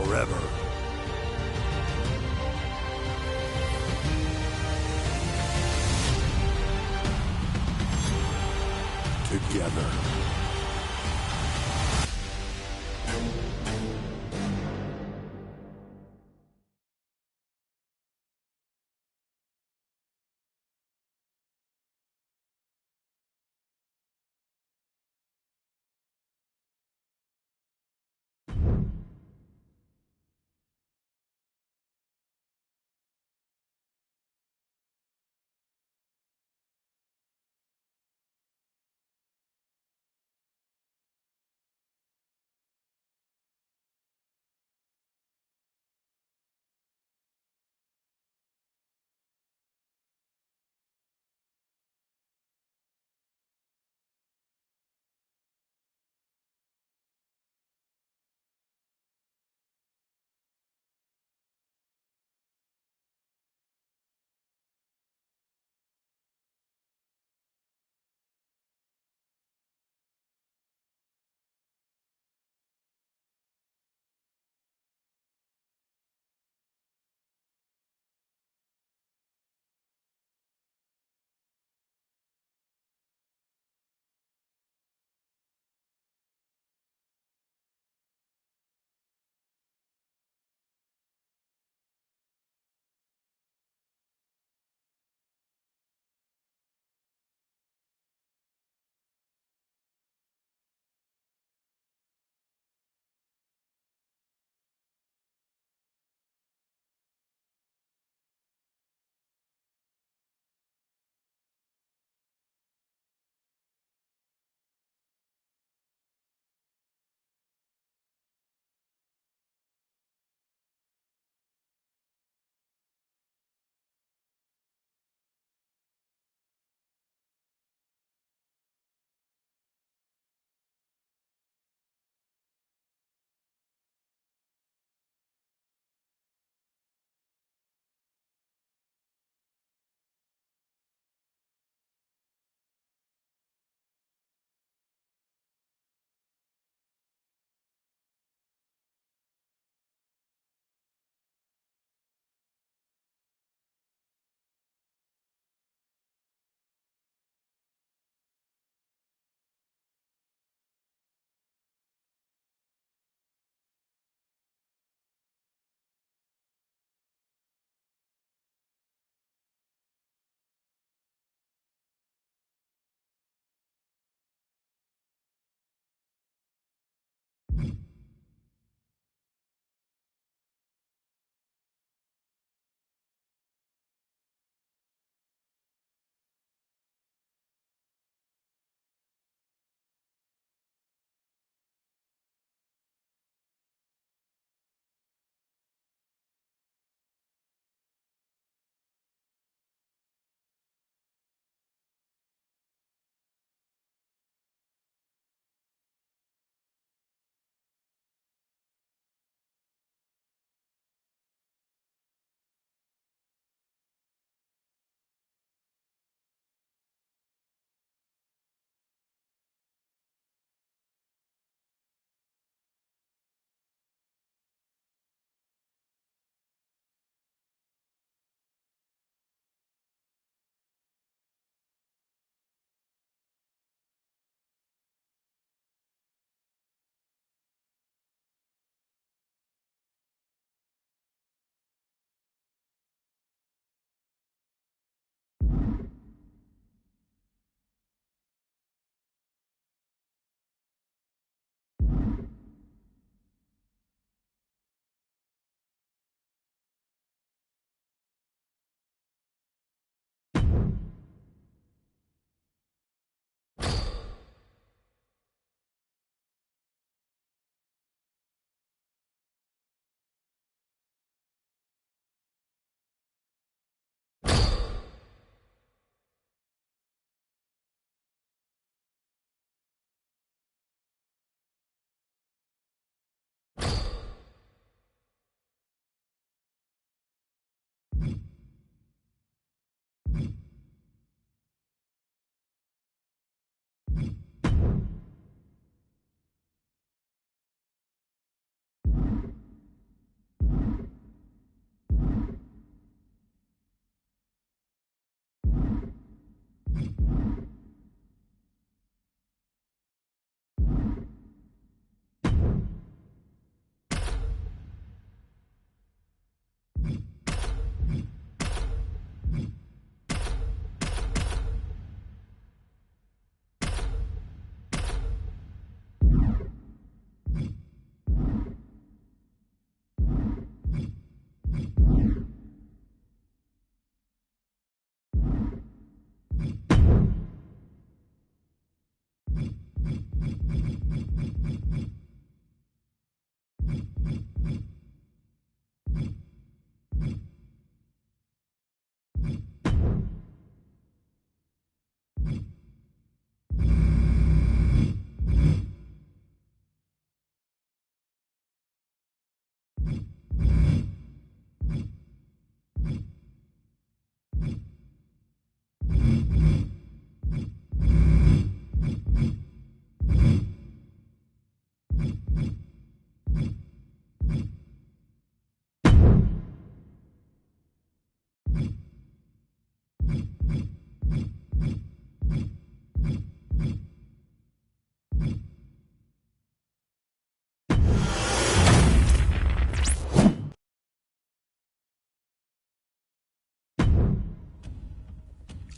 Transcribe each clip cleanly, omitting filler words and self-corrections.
forever. Together.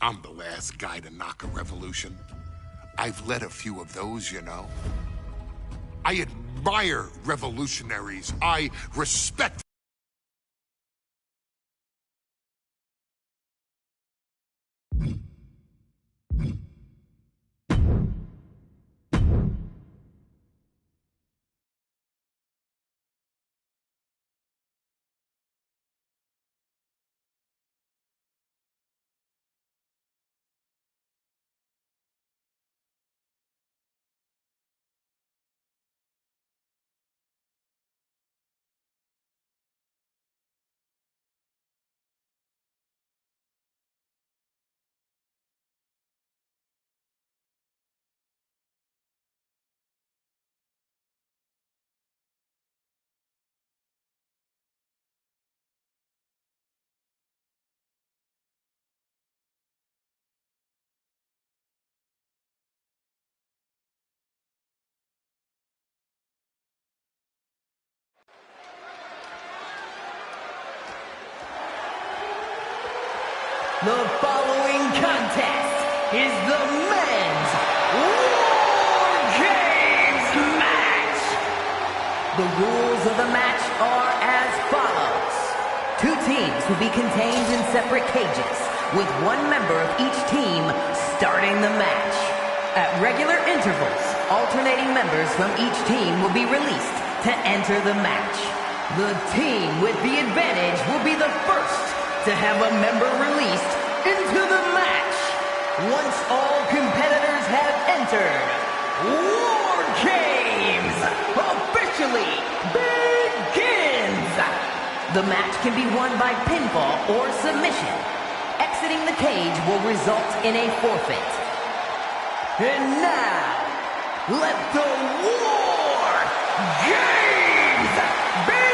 I'm the last guy to knock a revolution. I've led a few of those, you know. I admire revolutionaries. I respect. The following contest is the men's War Games match. The rules of the match are as follows. Two teams will be contained in separate cages, with one member of each team starting the match. At regular intervals, alternating members from each team will be released to enter the match. The team with the advantage will be the first to have a member released into the match. Once all competitors have entered, War Games officially begins. The match can be won by pinfall or submission. Exiting the cage will result in a forfeit. And now, let the War Games begin!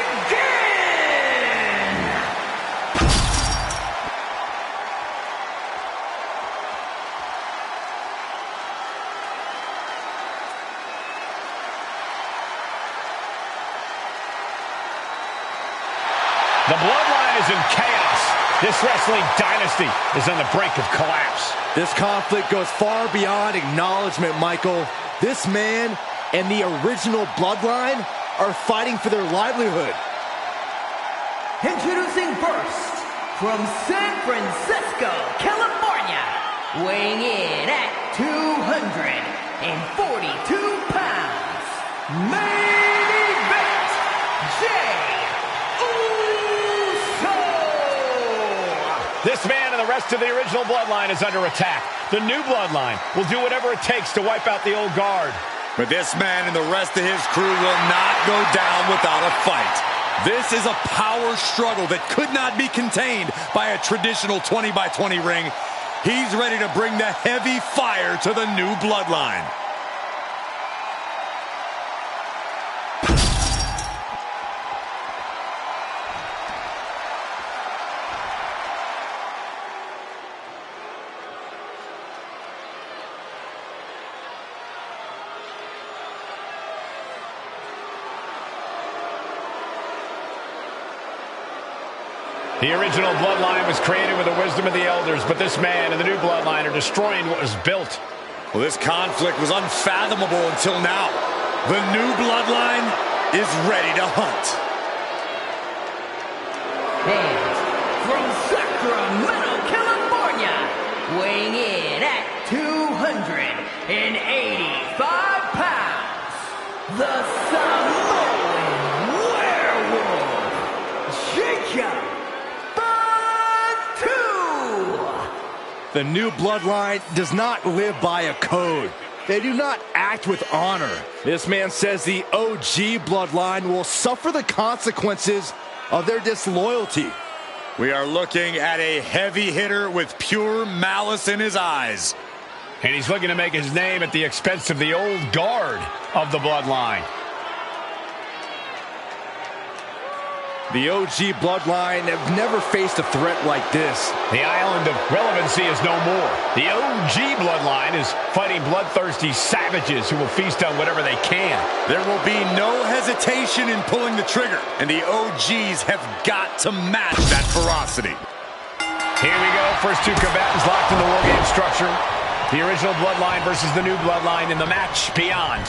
The bloodline is in chaos. This wrestling dynasty is on the brink of collapse. This conflict goes far beyond acknowledgement, Michael. This man and the original bloodline are fighting for their livelihood. Introducing first, from San Francisco, California, weighing in at 242 pounds, main event, This man and the rest of the original bloodline is under attack. The new bloodline will do whatever it takes to wipe out the old guard. But this man and the rest of his crew will not go down without a fight. This is a power struggle that could not be contained by a traditional 20-by-20 ring. He's ready to bring the heavy fire to the new bloodline. The original bloodline was created with the wisdom of the elders, but this man and the new bloodline are destroying what was built. Well, this conflict was unfathomable until now. The new bloodline is ready to hunt. And from Sacramento, California, weighing in at 285 pounds, the Samoan werewolf, Jacob. The new bloodline does not live by a code. They do not act with honor. This man says the OG bloodline will suffer the consequences of their disloyalty. We are looking at a heavy hitter with pure malice in his eyes. And he's looking to make his name at the expense of the old guard of the bloodline. The OG bloodline have never faced a threat like this. The island of relevancy is no more. The OG bloodline is fighting bloodthirsty savages who will feast on whatever they can. There will be no hesitation in pulling the trigger, and the OGs have got to match that ferocity. Here we go. First two combatants locked in the War Game structure. The original Bloodline versus the new Bloodline in the match beyond.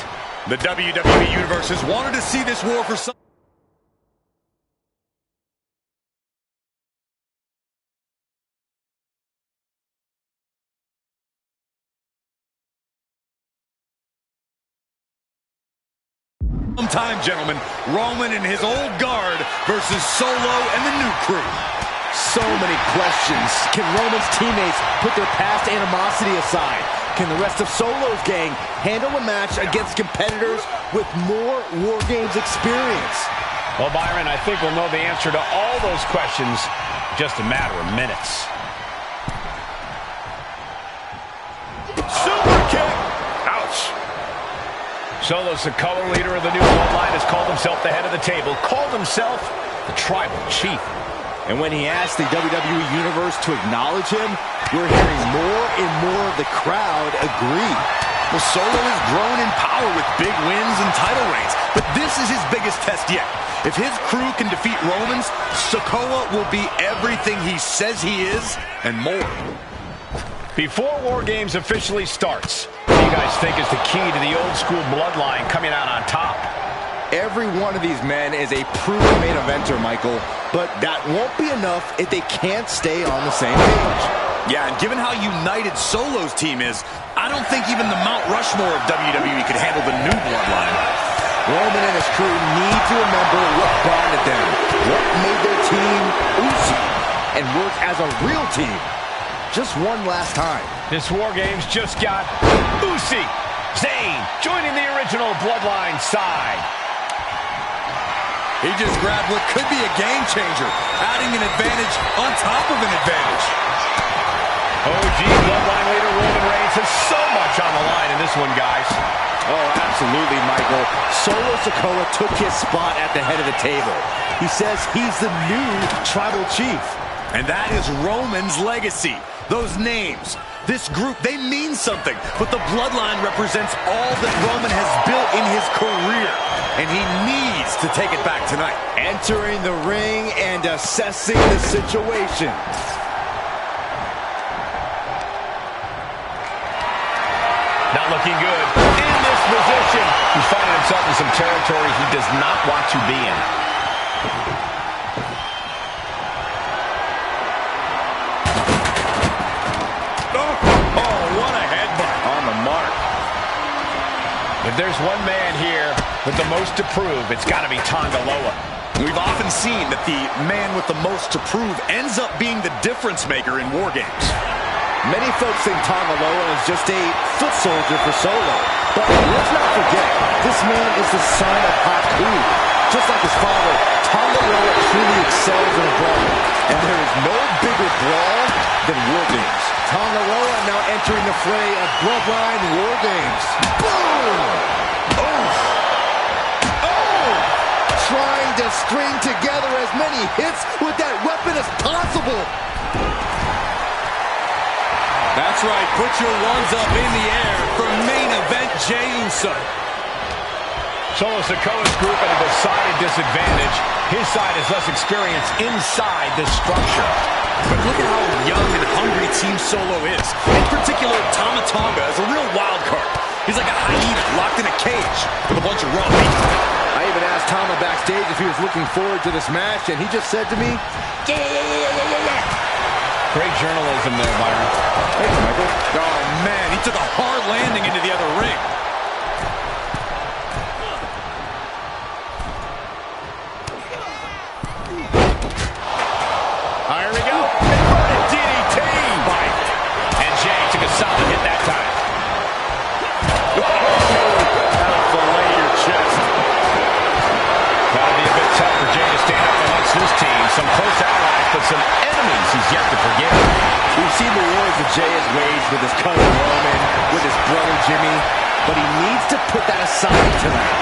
The WWE Universe has wanted to see this war for some time, gentlemen. Roman and his old guard versus Solo and the new crew. So many questions. Can Roman's teammates put their past animosity aside? Can the rest of Solo's gang handle a match against competitors with more War Games experience? Well, Byron, I think we'll know the answer to all those questions in just a matter of minutes. Super kick! Ouch! Solo's the color leader of the new Bloodline, has called himself the head of the table, called himself the Tribal Chief. And when he asked the WWE Universe to acknowledge him, we're hearing more and more of the crowd agree. Well, Solo has grown in power with big wins and title reigns, but this is his biggest test yet. If his crew can defeat Roman's, Sikoa will be everything he says he is and more. Before War Games officially starts, what do you guys think is the key to the old school Bloodline coming out on top? Every one of these men is a proven main eventer, Michael, but that won't be enough if they can't stay on the same page. Yeah, and given how united Solo's team is, I don't think even the Mount Rushmore of WWE could handle the new Bloodline. Roman and his crew need to remember what bonded them, what made their team Uzi, and work as a real team. Just one last time. This War Games just got Uzi, Zayn joining the original Bloodline side. He just grabbed what could be a game changer, adding an advantage on top of an advantage. OG Bloodline leader Roman Reigns has so much on the line in this one, guys. Oh, absolutely, Michael. Solo Sikoa took his spot at the head of the table. He says he's the new Tribal Chief. And that is Roman's legacy. Those names, this group, they mean something. But the Bloodline represents all that Roman has built in his career. And he needs to take it back tonight. Entering the ring and assessing the situation. Not looking good. In this position, he's finding himself in some territory he does not want to be in. Oh, what a headbutt. On the mark. If there's one man here with the most to prove, it's got to be Tonga Loa. We've often seen that the man with the most to prove ends up being the difference maker in War Games. Many folks think Tonga Loa is just a foot soldier for Solo. But let's not forget, this man is the son of Haku. Just like his father, Tonga Loa truly excels in a brawl. And there is no bigger brawl than War Games. Tonga Loa now entering the fray of Bloodline War Games. Boom! Oh! Oh! Trying to string together as many hits with that weapon as possible. That's right, put your ones up in the air for main event Jey Uso. Solo Sikoa's group at a decided disadvantage. His side has less experience inside this structure. But look at how young and hungry Team Solo is. In particular, Tama Tonga is a real wild card. He's like a hyena locked in a cage with a bunch of raw meat. I even asked Tama backstage if he was looking forward to this match, and he just said to me, yeah. Great journalism there, Byron. Thanks, Michael. Oh, man, he took a hard landing into the other ring. Here we go. Inverted DDT. And Jey took a solid hit that time. That'll fillet your chest. That'll be a bit tough for Jey to stand up amongst his team. Some close allies, but some enemies he's yet to forgive. We've seen the wars that Jey has waged with his cousin Roman, with his brother Jimmy, but he needs to put that aside tonight.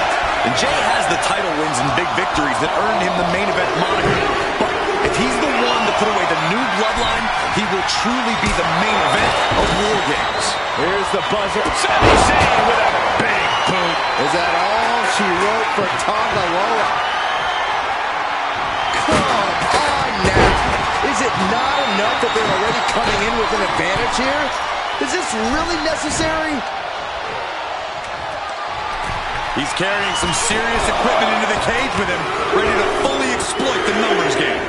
And Jey has the title wins and big victories that earned him the main event moniker. But if he's the one to put away the new Bloodline, he will truly be the main event of War Games. Here's the buzzer. Sami Zayn with a big boot. Is that all she wrote for Tonga Loa? Come on now. Is it not enough that they're already coming in with an advantage here? Is this really necessary? He's carrying some serious equipment into the cage with him, ready to fully exploit the numbers game.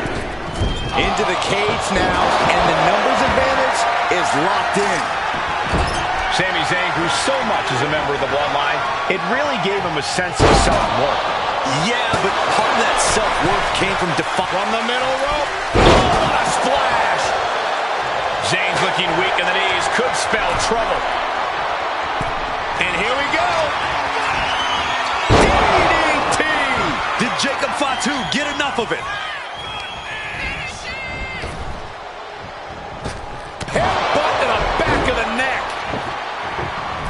Into the cage now, and the numbers advantage is locked in. Sami Zayn grew so much as a member of the Bloodline, it really gave him a sense of self-worth. Yeah, but part of that self-worth came from From the middle rope. Oh, what a splash! Zayn's looking weak in the knees. Could spell trouble. And here we go. DDT! Did Jacob Fatu get enough of it? Headbutt to the back of the neck.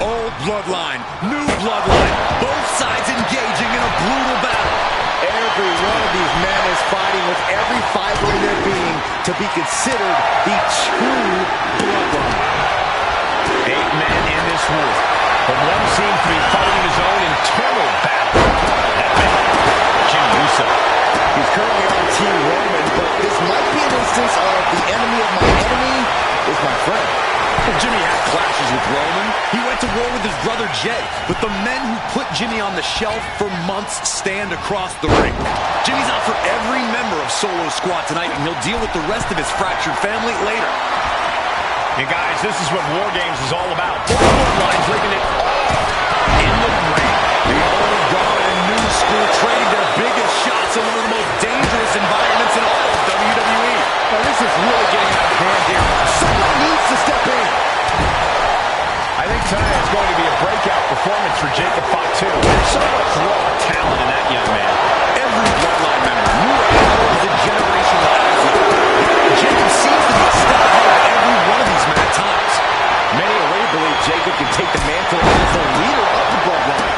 Old bloodline, new bloodline, both sides engaging in a brutal battle. Every one of these men is fighting with every fiber in their being to be considered the true bloodline. 8 men in this war, but one seems to be fighting his own internal battle. That man, Jimmy Uso. He's currently on Team Roman, but this might be an instance of the enemy of my enemy is my friend. Well, Jimmy had clashes with Roman. He went to war with his brother Jay, but the men who put Jimmy on the shelf for months stand across the ring. Jimmy's out for every member of Solo Squad tonight, and he'll deal with the rest of his fractured family later. And guys, this is what War Games is all about. Both bloodlines leaving it all in the ring. The old guard and new school trading their biggest shots in one of the most dangerous environments in all of WWE. Now this is really getting out of hand here. Someone needs to step in. I think tonight is going to be a breakout performance for Jacob Fatu. So much raw talent in that young man. Every bloodline member knew how was a generational athlete. Jacob seems to be a step ahead of every one of these men at times. Many already believe Jacob can take the mantle as the leader of the bloodline.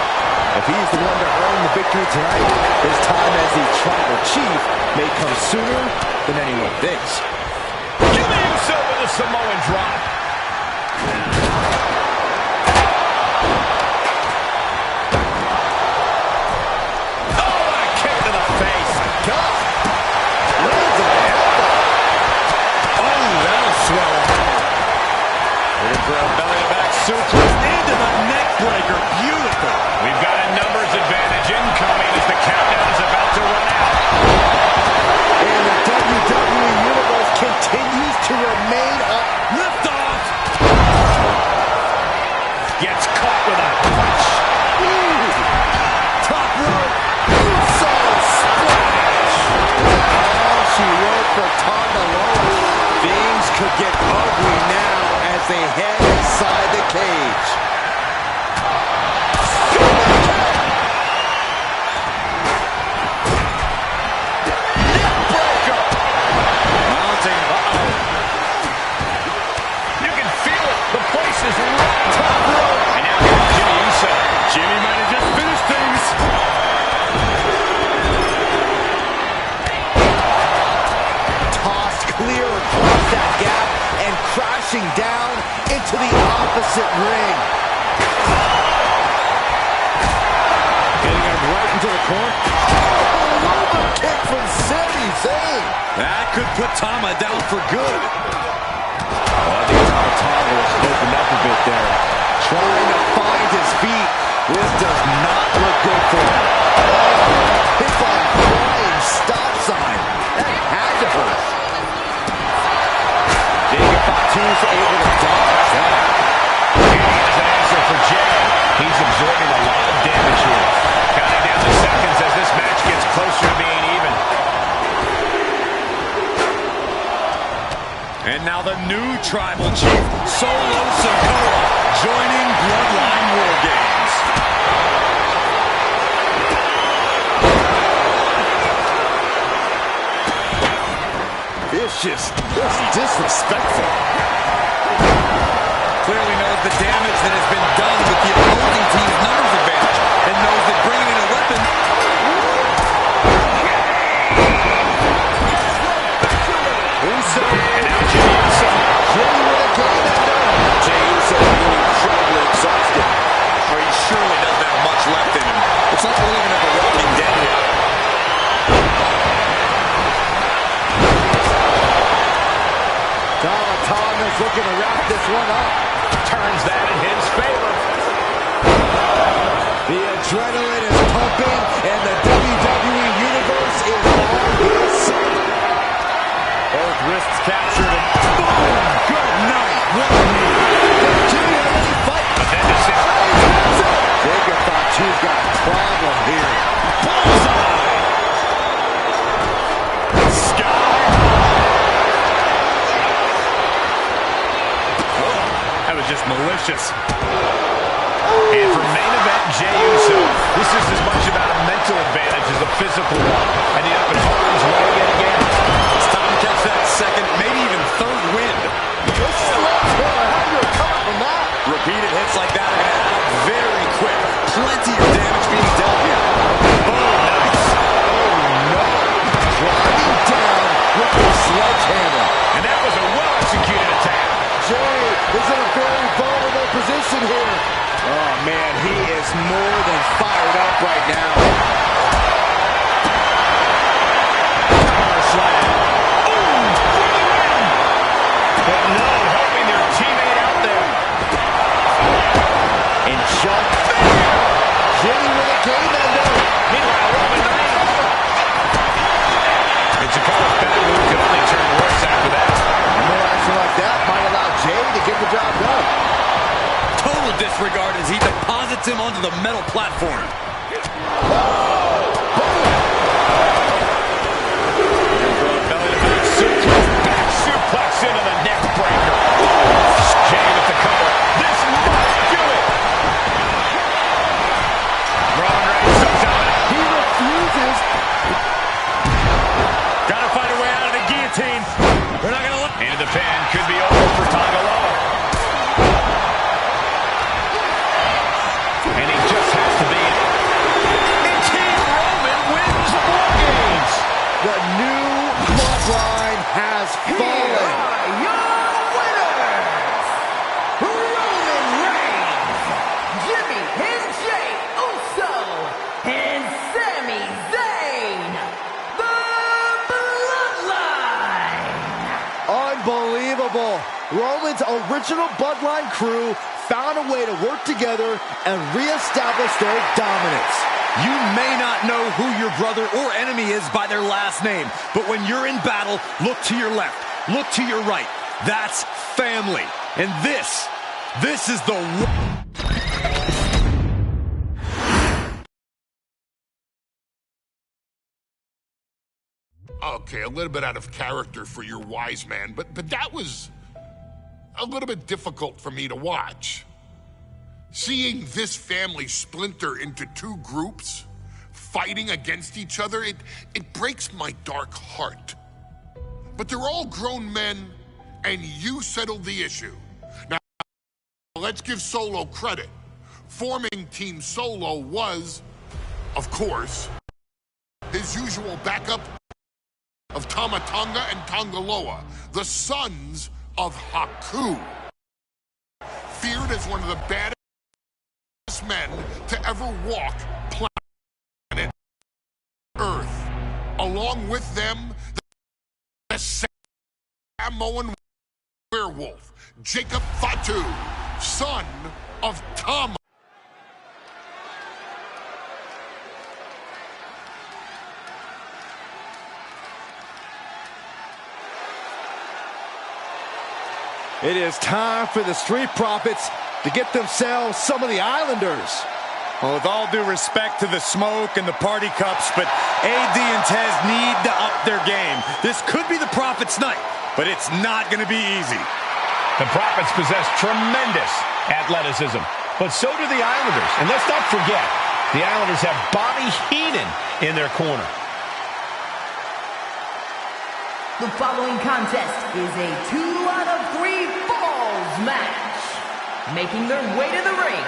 If he's the one to earn the victory tonight, his time as the tribal chief may come sooner than anyone thinks. Jimmy Uso with a Samoan drop. Oh, what a kick to the face. God! Lands on the elbow. Oh, that'll swell up. Looking for a belly-to-back suplex into the neck breaker. Beautiful. We've got a numbers advantage incoming as the countdown is about to run out. And the WWE Universe continues to remain up. Lift off. Gets caught with a punch. Top rope. Uso splash. Oh, she wrote for Tonga Lola. Things could get ugly now as they head inside the cage. Mounting. You can feel it. The place is rocked. Top rope. And now here's Jimmy Uso. Jimmy might have just finished things. Tossed clear across that gap and crashing down into the opposite ring. Getting him right into the corner. Oh, a kick from Sami Zayn. That could put Tama down for good. I think Tama was opened up a bit there. Trying to find his feet. This does not look good for him. Hit by a flying stop sign. That had to hurt. Jacob Fatu's able to dodge that. And he has an answer for Jay. He's absorbing a lot of damage here. Counting down the seconds as this match gets closer to being even. And now the new tribal chief, Solo Sikoa, joining Bloodline War Games. Vicious, just disrespectful. Clearly knows the damage that has been done with the opposing team's numbers advantage, and knows that bringing in a weapon. Uso, and now Jimmy Uso. Jimmy with a kick out. Jey Uso being incredibly exhausted. Or he surely doesn't have much left in him. It's like we're looking at the Walking Dead here. looking to wrap this one up. Turns that in his favor. The adrenaline is pumping, and the WWE Universe is on his side. Both wrists captured, and boom! Good night. What a knee. Jimmy already fighting. But then decision. Jacob thought she's got a problem here. Bullseye! Sky! That was just malicious. And for main event, Jey Uso, this is as much about a mental advantage as a physical one. And he up in harm's way yet again. It's time to catch that second, maybe even third wind. This is a lot more. How do you recover from that? Repeated hits like that are going to add up very quick. Plenty of damage being dealt here. Oh, nice. Oh, no. Driving down with the sledgehammer. And that was a well-executed attack. Jey is in a very vulnerable position here. Oh, man, he is more than fired up right now. Power slam. Boom! For the win! But no, helping their teammate out there. And jump. Jimmy with a game ender. Meanwhile, Roman Reigns. And Chicago's bad move could only turn worse after that. More action like that might allow Jey to get the job done. Total disregard as he deposits him onto the metal platform. Belly-to-back suplex. Back suplex into the neck breaker. Jey with the cover. This must do it. Roman Reigns somehow. He refuses. Gotta find a way out of the guillotine. They're not gonna let. Into the pin. Could be over for Tangaloa. And he just has to be. And King Roman wins the War Games. The new bloodline has fallen. Your winners, Roman Reigns, Jimmy and Jey Uso, and Sami Zayn, the Bloodline. Unbelievable. Roman's original bloodline crew found a way to work together and reestablish their dominance. You may not know who your brother or enemy is by their last name, but when you're in battle, look to your left, look to your right. That's family. And this is the... Okay, a little bit out of character for your wise man, but that was a little bit difficult for me to watch. Seeing this family splinter into two groups, fighting against each other, it breaks my dark heart. But they're all grown men, and you settled the issue. Now, let's give Solo credit. Forming Team Solo was, of course, his usual backup of Tama Tonga and Tangaloa, the sons of Haku. Feared as one of the baddest men to ever walk planet Earth. Along with them, the Samoan werewolf, Jacob Fatu, son of Tama. It is time for the Street Profits to get themselves some of the Islanders. Well, with all due respect to the smoke and the party cups, but AD and Tez need to up their game. This could be the Profits' night, but it's not going to be easy. The Profits possess tremendous athleticism, but so do the Islanders. And let's not forget, the Islanders have Bobby Heenan in their corner. The following contest is a 2-out-of-3 falls match. Making their way to the ring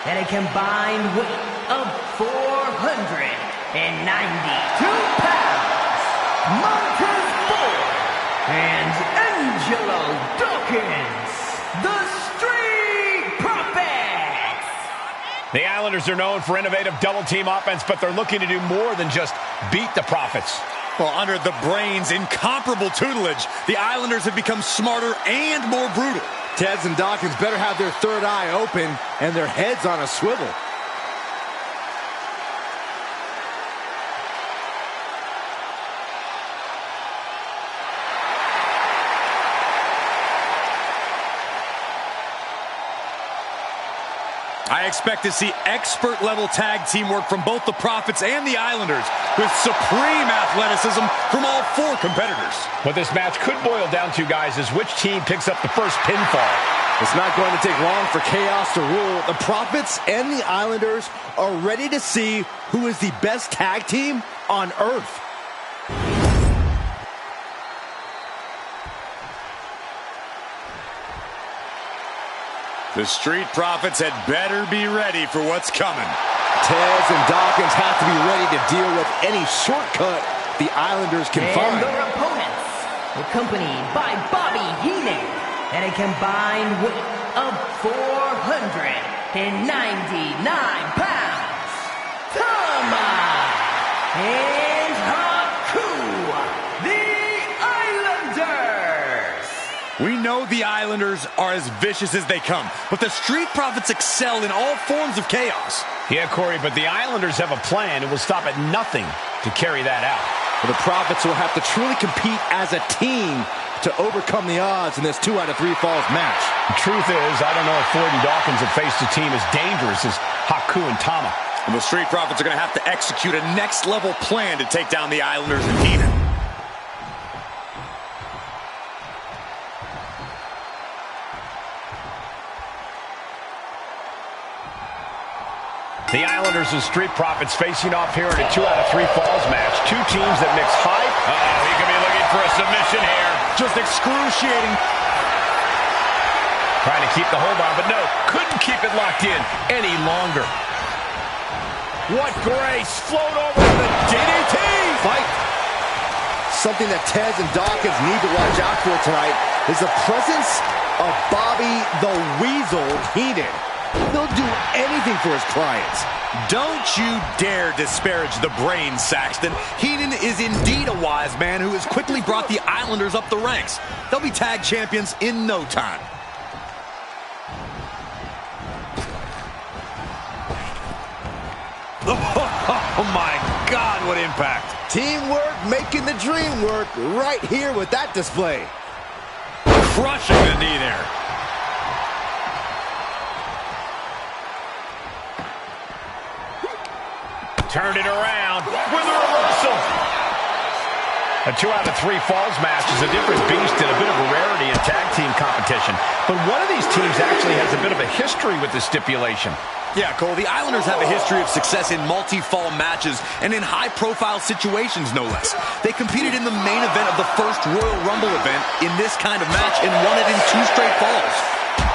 at a combined weight of 492 pounds, Montez Ford and Angelo Dawkins, the Street Profits. The Islanders are known for innovative double-team offense, but they're looking to do more than just beat the Profits. Well, under the Brains' incomparable tutelage, the Islanders have become smarter and more brutal. Tez and Dawkins better have their third eye open and their heads on a swivel. I expect to see expert-level tag teamwork from both the Profits and the Islanders, with supreme athleticism from all four competitors. What this match could boil down to, guys, is which team picks up the first pinfall. It's not going to take long for chaos to rule. The Profits and the Islanders are ready to see who is the best tag team on Earth. The Street Profits had better be ready for what's coming. Tez and Dawkins have to be ready to deal with any shortcut the Islanders can find. And their opponents, accompanied by Bobby Heenan, at a combined weight of 499 pounds, Tama and Haku, the Islanders. We know the Islanders are as vicious as they come, but the Street Profits excel in all forms of chaos. Yeah, Corey, but the Islanders have a plan and will stop at nothing to carry that out. Well, the Profits will have to truly compete as a team to overcome the odds in this 2 out of 3 falls match. The truth is, I don't know if Floyd and Dawkins have faced a team as dangerous as Haku and Tama. And the Street Profits are going to have to execute a next-level plan to take down the Islanders and Heenan. The Islanders and Street Profits facing off here in a 2 out of 3 falls match. Two teams that mix hype. He could be looking for a submission here. Just excruciating. Trying to keep the hold on, but no, couldn't keep it locked in any longer. What grace! Float over to the DDT! Fight! Something that Tez and Dawkins need to watch out for tonight is the presence of Bobby the Weasel Heenan. He'll do anything for his clients. Don't you dare disparage the brain, Saxton. Heenan is indeed a wise man who has quickly brought the Islanders up the ranks. They'll be tag champions in no time. Oh my God, what impact. Teamwork making the dream work right here with that display. Crushing the knee there. Turned it around with a reversal. A 2 out of 3 falls match is a different beast and a bit of a rarity in tag team competition. But one of these teams actually has a bit of a history with this stipulation. Yeah, Cole, the Islanders have a history of success in multi-fall matches and in high-profile situations, no less. They competed in the main event of the first Royal Rumble event in this kind of match and won it in 2 straight falls.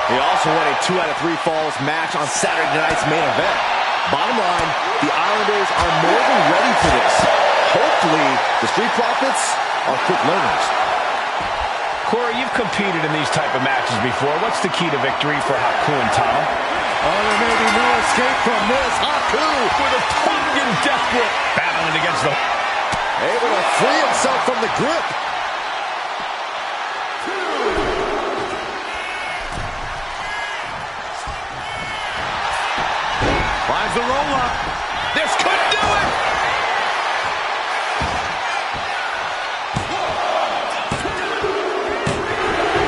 They also won a 2 out of 3 falls match on Saturday night's main event. Bottom line, the Islanders are more than ready for this. Hopefully, the Street Profits are quick learners. Corey, you've competed in these type of matches before. What's the key to victory for Haku and Tama? Oh, there may be no escape from this. Haku With a Tongan death grip. Battling against the... able to free himself from the grip. Finds the roll-up. This could do it!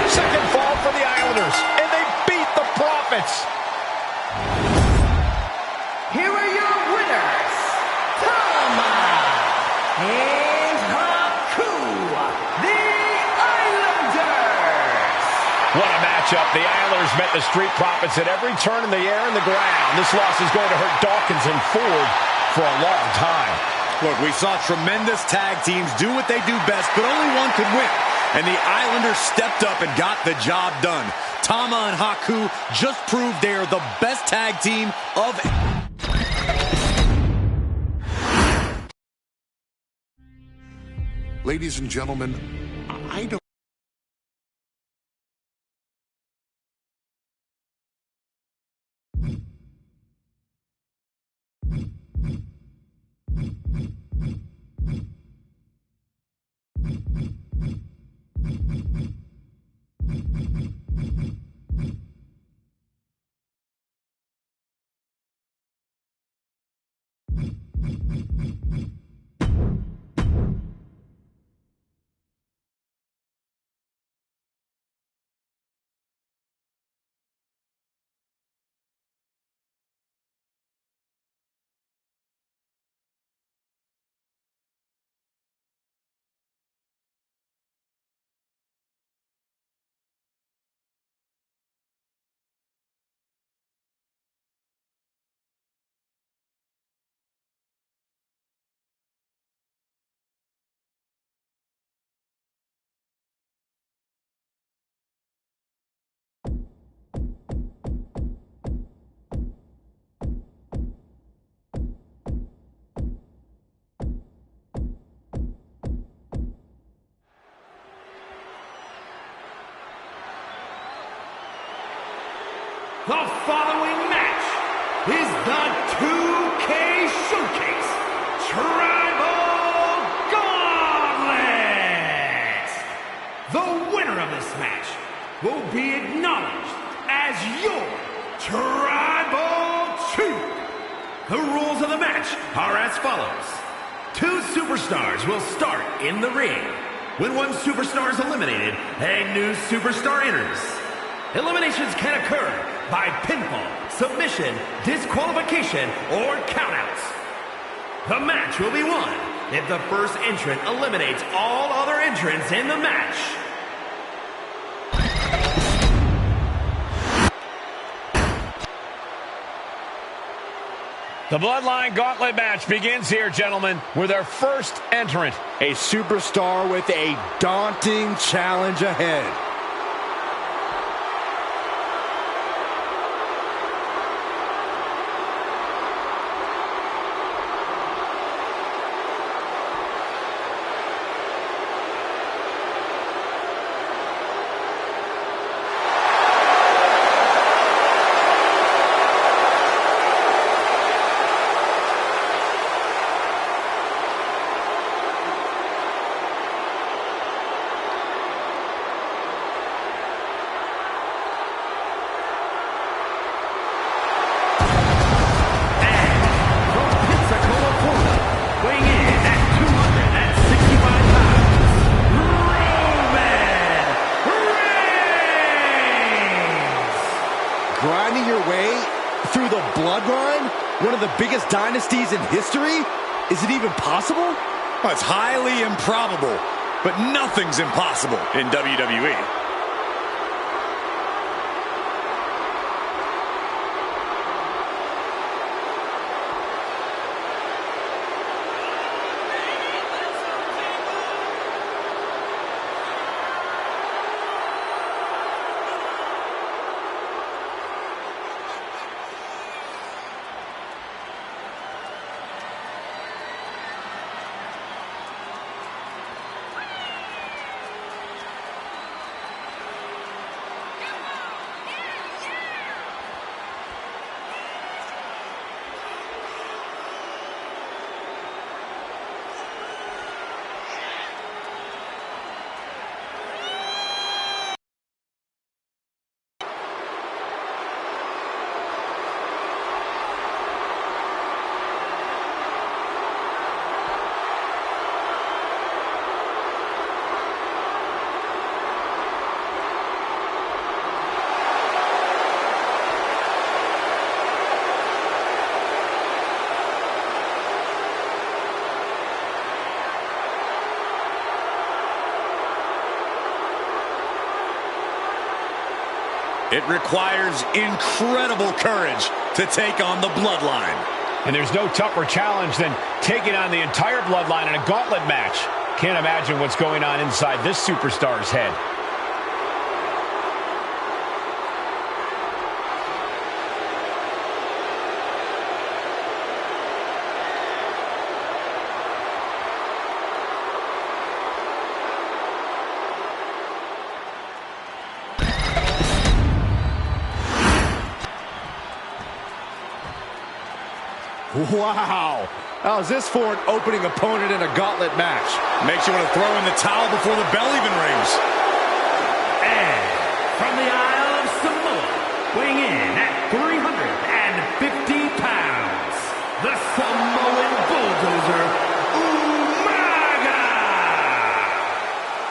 Second fall for the Islanders, and they beat the Profits. Here are your winners, Tama and Haku, the Islanders. What a matchup. The Islanders met the Street Profits at every turn in the air and the ground. This loss is going to hurt Dawkins and Ford for a long time. Look, we saw tremendous tag teams do what they do best, but only one could win. And the Islanders stepped up and got the job done. Tama and Haku just proved they are the best tag team of... Ladies and gentlemen, I don't... The following match is the 2K Showcase Tribal Gauntlet. The winner of this match will be acknowledged as your Tribal Chief. The rules of the match are as follows. 2 superstars will start in the ring. When one superstar is eliminated, a new superstar enters. Eliminations can occur by pinfall, submission, disqualification, or countouts. The match will be won if the first entrant eliminates all other entrants in the match. The Bloodline Gauntlet match begins here, gentlemen, with our first entrant. A superstar with a daunting challenge ahead. Grinding your way through the bloodline? One of the biggest dynasties in history? Is it even possible? Well, it's highly improbable, but nothing's impossible in WWE. It requires incredible courage to take on the Bloodline. And there's no tougher challenge than taking on the entire Bloodline in a gauntlet match. Can't imagine what's going on inside this superstar's head. Wow. How's this for an opening opponent in a gauntlet match? Makes you want to throw in the towel before the bell even rings. And from the Isle of Samoa, weighing in at 350 pounds, the Samoan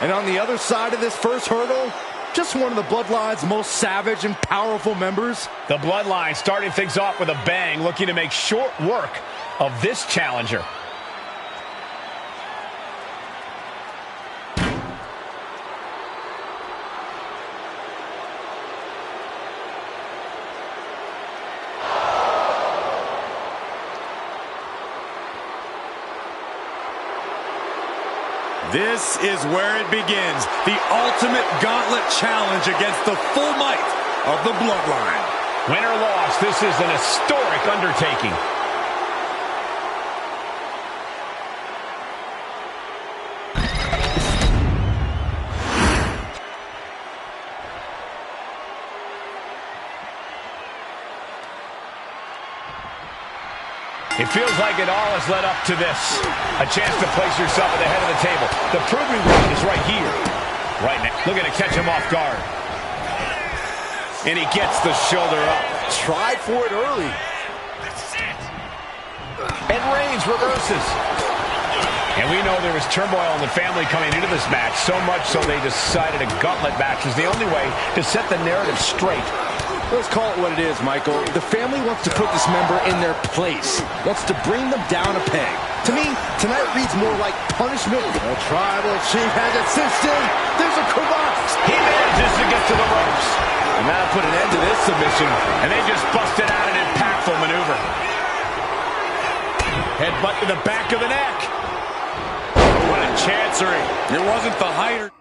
And on the other side of this first hurdle, just one of the Bloodline's most savage and powerful members. The Bloodline starting things off with a bang, looking to make short work of this challenger. This is where it begins. The ultimate gauntlet challenge against the full might of the Bloodline. Win or loss, this is an historic undertaking. It feels like it all has led up to this. A chance to place yourself at the head of the table. The proving ground is right here. Right now. Looking to catch him off guard. And he gets the shoulder up. Tried for it early. And Reigns reverses. And we know there was turmoil in the family coming into this match, so much so they decided a gauntlet match was the only way to set the narrative straight. Let's call it what it is, Michael. The family wants to put this member in their place, wants to bring them down a peg. To me, tonight reads more like punishment. The tribal chief has it cinched in. There's a crevasse. He manages to get to the ropes. And that'll put an end to this submission. And they just busted out an impactful maneuver. Headbutt to the back of the neck. What a chancery. It wasn't the height.